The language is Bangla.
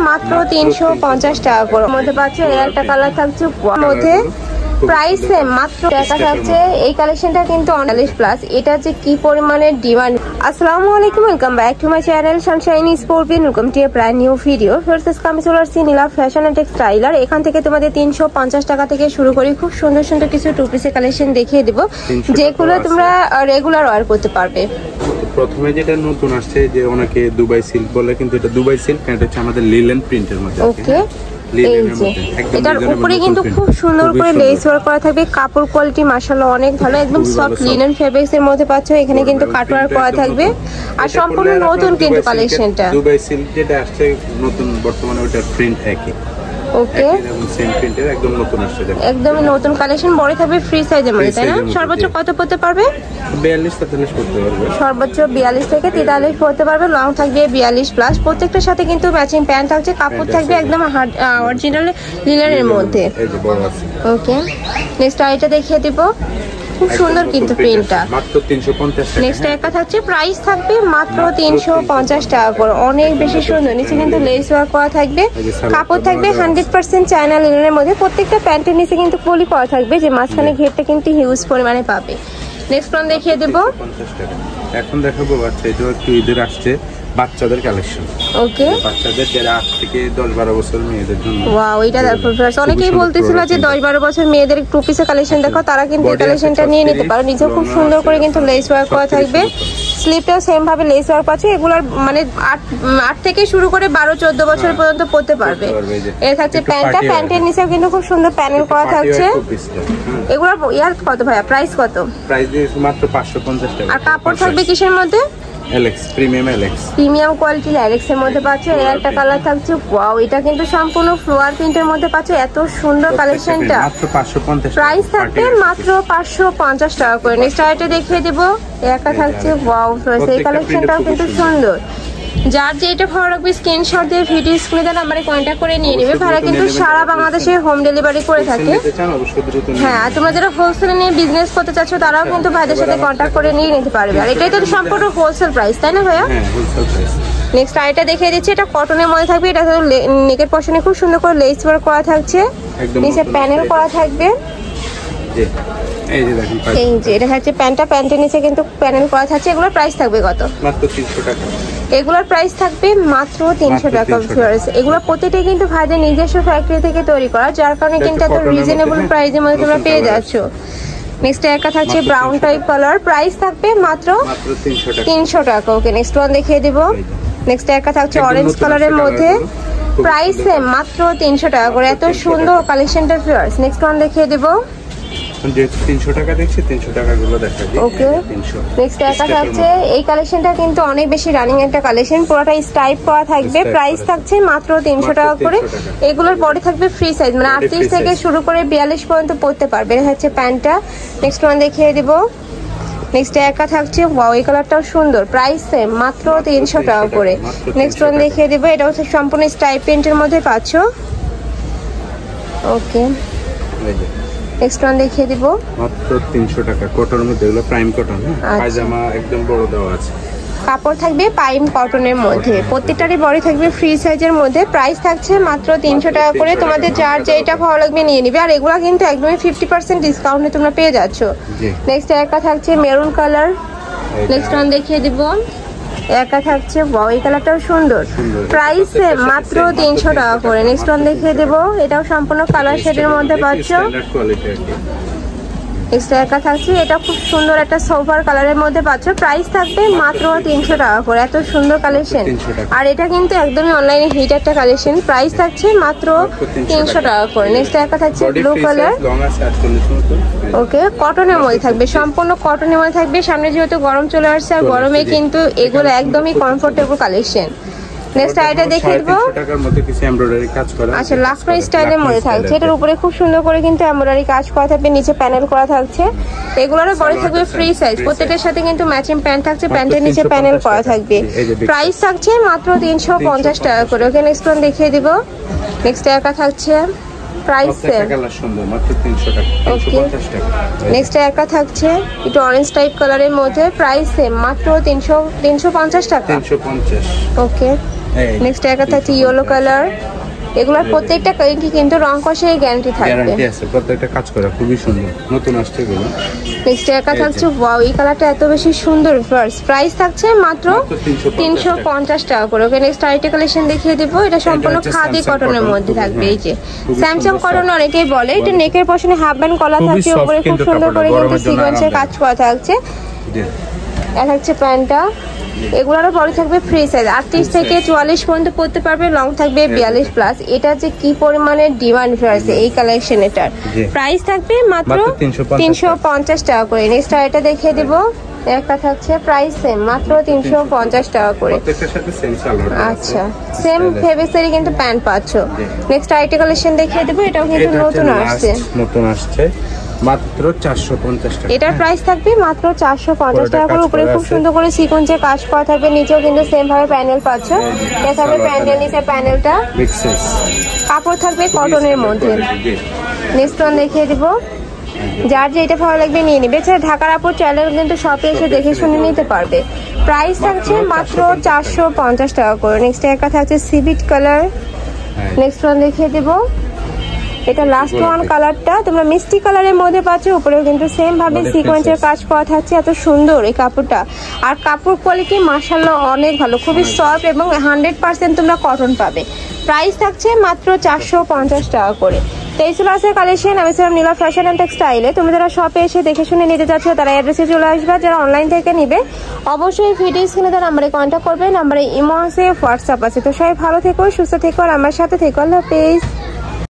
মাত্র 350 টাকা করে। মধ্যে পাচ্ছ এই একটা কালার থাকছে মধ্যে প্রাইস সেম মাত্র টাকা থাকছে। এই কালেকশনটা কিন্তু 49+। এটা যে কি পরিমাণের ডিমান্ড। আসসালামু আলাইকুম, welcome back to my channel Sunshine sporting. Welcome to A brand new video. First আমি চলে আসছি নীলা ফ্যাশন এন্ড টেক্সটাইলার। এখান থেকে তোমাদের 350 টাকা থেকে শুরু করি খুব সুন্দর সুন্দর কিছু টু পিসের কালেকশন দেখিয়ে দেবো, যেগুলো তোমরা রেগুলার ওয়্যার করতে পারবে। প্রথমে যেটা নতুন আসছে যে অনেকে দুবাই সিল্ক বলে, কিন্তু এটা দুবাই সিল্ক না, এটা হচ্ছে আমাদের লিলেন প্রিন্টের মধ্যে। ওকে, এটার উপরে কিন্তু খুব সুন্দর করে লেস ওয়ার্ক করা থাকবে। কাপড় কোয়ালিটি মাশাআল্লাহ অনেক ভালো, একদম সফট লিনেন ফেব্রিক্স এর মধ্যে পাচ্ছ। এখানে কিন্তু কাট ওয়ার্ক করা থাকবে আর সম্পূর্ণ নতুন কিন্তু কালেকশনটা। দুবাই সিল্ক যেটা আসছে নতুন বর্তমানে ওটার প্রিন্ট একই। ওকে, সেম প্রিন্টের একদম নতুন আসছে, একদম নতুন কালেকশন। বড় থাকবে ফ্রি সাইজের মধ্যে, তাই না? সর্বোচ্চ কত পড়তে পারবে? 42-43 পড়তে পারবে। সর্বোচ্চ 42 থেকে 43 পড়তে পারবে। লং থাকবে 42+। প্রত্যেকটার সাথে কিন্তু ম্যাচিং প্যান্ট থাকছে। কাপড় থাকবে একদম অরিজিনাল লিনেনের মধ্যে। এই যে বড় আছে। ওকে, নেক্সট আইটা দেখিয়ে দিব। খুব সুন্দর কিন্তু প্রিন্টটা, মাত্র 350 টাকা। নেক্সট একটা থাকছে প্রাইস থাকবে মাত্র 350 টাকা করে। অনেক বেশি সুন্দর। নিচে কিন্তু লেস ওয়ার্ক করা থাকবে। কাপড় থাকবে 100% চায়না লিনেনের মধ্যে। প্রত্যেকটা প্যান্টের নিচে কিন্তু পলি করা থাকবে, যে মাঝখানে ঘেরটা কিন্তু হিউজ পরিমাণে পাবে। নেক্সট ওয়ান দেখিয়ে দেব। এখন দেখাবো বাচ্চা, এটা একটু ঈদের আসছে বাচ্চাদের কালেকশন। ওকে, বাচ্চাদের যারা 8 থেকে 10-12 বছর মেয়েদের জন্য। ওয়াও, এটা দেখো ফ্রেন্ডস, অনেকেই বলতেছিল যে 10-12 বছর মেয়েদের টু পিসের কালেকশন দেখো, তারা কিন্তু এই কালেকশনটা নিয়ে নিতে পারো। নিচে খুব সুন্দর করে কিন্তু লেস ওয়ার্ক করা থাকবে। স্লিপটাও সেম ভাবে লেস ওয়ার্ক আছে। এগুলার মানে 8 থেকে শুরু করে 12-14 বছর পর্যন্ত পড়তে পারবে। এর থাকছে প্যান্টটা, প্যান্টের নিচেও কিন্তু খুব সুন্দর প্যানেল করা থাকছে। এগুলোর ইয়ার কত ভাইয়া, প্রাইস কত? প্রাইস মাত্র 550 টাকা। আর কাপড় থাকবে কিসের মধ্যে? এলেক্স প্রিমিয়াম, এলেক্স প্রিমিয়াম কোয়ালিটির এলেক্স এর মধ্যে পাচ্ছ। এর একটা কালার থাকছে ওয়াও, এটা কিন্তু সম্পূর্ণ ফ্লোয়ার প্রিন্টের মধ্যে পাচ্ছ। এত সুন্দর কালেকশনটা। মাত্র 550 প্রাইস থাকবে মাত্র 550 টাকা করে। নেক্সট আইটা দেখিয়ে দেব। একটা থাকছে ওয়াও ফ্রেন্ডস, এই কালেকশনটাও কিন্তু সুন্দর। যার যেটা ভালো লাগবে স্ক্রিনশট দিয়ে ভিডিও স্ক্রিনে দেওয়া নাম্বারে কন্ট্যাক্ট করে নিয়ে নেবে। ভাড়া কিন্তু সারা বাংলাদেশে হোম ডেলিভারি করে থাকে। হ্যাঁ, তোমরা যারা হোলসেলে নিয়ে বিজনেস করতে চাচ্ছ তারাও কিন্তু ভাইদের সাথে কন্ট্যাক্ট করে নিয়ে নিতে পারবে। আর এটাই তো সম্পূর্ণ হোলসেল প্রাইস, তাই না ভাইয়া? নেক্সট আইটা দেখিয়ে দিচ্ছি। এটা কটনের মধ্যে থাকবে। এটা নেকের পশনে খুব সুন্দর করে লেস ওয়ার্ক করা থাকছে। নিচে প্যানেল করা থাকবে। এই যে এটা হচ্ছে প্যান্টটা, প্যান্টের নিচে কিন্তু প্যানেল করা থাকছে। এগুলোর প্রাইস থাকবে কত? মাত্র 300 টাকা। এগুলোর প্রাইস থাকবে মাত্র 300 টাকা। এগুলো প্রতিটাই কিন্তু ভাইদের নিজস্ব ফ্যাক্টরি থেকে তৈরি করা, যার কারণে কিন্তু এত রিজনেবল প্রাইসের মধ্যে তোমরা পেয়ে যাচ্ছ। নেক্সট একটা থাকছে ব্রাউন টাইপ কালার। প্রাইস থাকবে মাত্র 300 টাকা। ওকে, নেক্সট ওয়ান দেখিয়ে দিব। নেক্সট একটা থাকছে অরেঞ্জ কালারের মধ্যে। প্রাইস সেম মাত্র 300 টাকা করে। এত সুন্দর কালেকশনটার ফিয়ার্স। নেক্সট ওয়ান দেখিয়ে দিব। যেহেতু 300 টাকা দেখছি, 300 টাকাগুলো দেখাই দিই। ওকে, নেক্সট একটা থাকছে। এই কালেকশনটা কিন্তু অনেক বেশি রানিং একটা কালেকশন। পুরোটা স্টাইপ করা থাকবে। প্রাইস থাকছে মাত্র 300 টাকা করে। এগুলোর বডি থাকবে ফ্রি সাইজ, মানে 38 থেকে শুরু করে 42 পর্যন্ত পড়তে পারবে। এটা হচ্ছে প্যান্টটা। নেক্সট ওয়ান দেখিয়ে দিব। নেক্সট একটা থাকছে ওয়াও, এই কালারটাও সুন্দর। প্রাইস সেম মাত্র 300 টাকা করে। নেক্সট ওয়ান দেখিয়ে দিব। এটা হচ্ছে সম্পূর্ণ স্টাইপ প্রিন্টের মধ্যে পাচ্ছ। ওকে, নেক্সট ওয়ান দেখিয়ে দিব। মাত্র 300 টাকা। কটনের মধ্যে, এগুলো প্রাইম কটন। পায়জামা একদম বড় দেওয়া আছে। কাপড় থাকবে পাইম কটনের মধ্যে। প্রত্যেকটারই বডি থাকবে ফ্রি সাইজের মধ্যে। প্রাইস থাকছে মাত্র 300 টাকা করে। তোমাদের যার যেটা ভালো লাগবে নিয়ে নিবে। আর এগুলা কিন্তু একদমই 50% ডিসকাউন্টে তোমরা পেয়ে যাচ্ছ। নেক্সট একটা থাকছে মেরুন কালার। নেক্সট ওয়ান দেখিয়ে দিব। একা থাকছে ওয়াও, এই কালারটাও সুন্দর। প্রাইস মাত্র 300 টাকা করে। নেক্সট ওয়ান দেখিয়ে দেব। এটাও সম্পূর্ণ কালার শেডের মধ্যে পাচ্ছ। নেক্সট একা থাকছে। এটা খুব সুন্দর একটা সোফার কালারের মধ্যে পাচ্ছ। প্রাইস থাকবে মাত্র 300 টাকা করে। এত সুন্দর কালেকশন। আর এটা কিন্তু একদমই অনলাইনে হিট একটা কালেকশন। প্রাইস থাকছে মাত্র 300 টাকা করে। নেক্সট একা থাকছে ব্লু কালার। ওকে, কটনের মধ্যে থাকবে, সম্পূর্ণ কটনের মধ্যে থাকবে। সামনে যেহেতু গরম চলে আসছে, আর গরমে কিন্তু এগুলো একদমই কমফোর্টেবল কালেকশন। নেক্সট আইটা দেখিয়ে দেব। আচ্ছা, লাফরা স্টাইলের মধ্যে থাকছে। এটার উপরে খুব সুন্দর করে কিন্তু এমব্রয়ডারি কাজ করা থাকবে, নিচে প্যানেল করা থাকছে। এগুলোর বডি থাকবে ফ্রি সাইজ। প্রত্যেকটার সাথে কিন্তু ম্যাচিং প্যান্ট থাকছে, প্যান্টের নিচে প্যানেল করা থাকবে। প্রাইস থাকছে মাত্র 350 টাকা করে। ওকে, নেক্সট ওয়ান দেখিয়ে দিব। নেক্সট একা থাকছে প্রাইস সেম মাত্র 300 টাকা। 350 টাকা। নেক্সট একটা থাকছে একটু অরেঞ্জ টাইপ কালারের মধ্যে। প্রাইস সেম মাত্র 350 টাকা। 350। ওকে, নেক্সট একটা থাকছে ইয়েলো কালার। এগুলোর প্রত্যেকটা কিন্তু রং কষে গ্যারান্টি থাকবে, গ্যারান্টি আছে, প্রত্যেকটা কাজ করা খুবই সুন্দর, নতুন আসছে এগুলো। নেক্সট একটা থাকছে ওয়াও, এই কালারটা এত বেশি সুন্দর। ফার্স্ট প্রাইস থাকছে মাত্র 350 টাকা করে। ওকে নেক্সট আরেকটা কালেকশন দেখিয়ে দেবো, এটা সম্পূর্ণ খাদি কটনের মধ্যে থাকবে। এই যে স্যামসাং কটন অনেকেই বলে, এটা নেকের পশনে হাফ ব্যান্ড কলা থাকছে, উপরে খুব সুন্দর করে কিন্তু সিকোয়েন্সের কাজ করা থাকছে। এটা হচ্ছে প্যান্টটা, এগুলোরও পরে থাকবে ফ্রি সাইজ, 38 থেকে 44 পর্যন্ত পড়তে পারবে, লং থাকবে 42 প্লাস। এটা যে কি পরিমাণে ডিমান্ড আছে এই কালেকশন, এটার প্রাইস থাকবে মাত্র 350 টাকা করে। নেক্সট এটা দেখিয়ে দিব, একটা থাকছে প্রাইস সেম মাত্র 350 টাকা করে। আচ্ছা, সেম ফেব্রিক্সেরই কিন্তু প্যান্ট পাচ্ছ। নেক্সট আইটি কালেকশন দেখিয়ে দেবো, এটাও কিন্তু নতুন আসছে মাত্র 450 টাকা। এটার প্রাইস থাকবে মাত্র 450 টাকা করে। উপরে খুব সুন্দর করে সিকোয়েন্সের কাজ করা থাকবে, নিচেও কিন্তু সেম ভাবে প্যানেল পাচ্ছ। এটা থাকবে প্যান্টের নিচে প্যানেলটা, কাপড় থাকবে কটনের মধ্যে। নেক্সট ওয়ান দেখিয়ে দিব, যার যেটা ভালো লাগবে নিয়ে নিবে। এছাড়া ঢাকার আপুর চ্যানেল কিন্তু শপে এসে দেখে শুনে নিতে পারবে। প্রাইস থাকছে মাত্র 450 টাকা করে। নেক্সট একটা থাকছে সিভিট কালার। নেক্সট ওয়ান দেখিয়ে দিব, এটা লাস্ট ওয়ান কালারটা তোমরা মিষ্টি কালারের মধ্যে পাচ্ছ, উপরেও কিন্তু সেম ভাবে সিকোয়েন্সের কাজ করা থাকছে। এত সুন্দর এই কাপড়টা, আর কাপড় কোয়ালিটি মাশাআল্লাহ অনেক ভালো, খুবই সফট এবং 100% তোমরা কটন পাবে। প্রাইস থাকছে মাত্র 450 টাকা করে। 23 ক্লাসের কালেকশন। আমি ছিলাম নীলা ফ্যাশন অ্যান্ড টেক্সটাইলে। তুমি যারা শপে এসে দেখে শুনে নিতে চাচ্ছ তারা অ্যাড্রেসে চলে আসবে, যারা অনলাইন থেকে নিবে অবশ্যই ভিডিও স্ক্রিনে তার নাম্বারে কন্ট্যাক্ট করবে। নাম্বারে ইমো আছে, হোয়াটসঅ্যাপ আছে। তো সবাই ভালো থেকো, সুস্থ থেকো, আর আমার সাথে থেকো। আল্লাহ হাফেজ।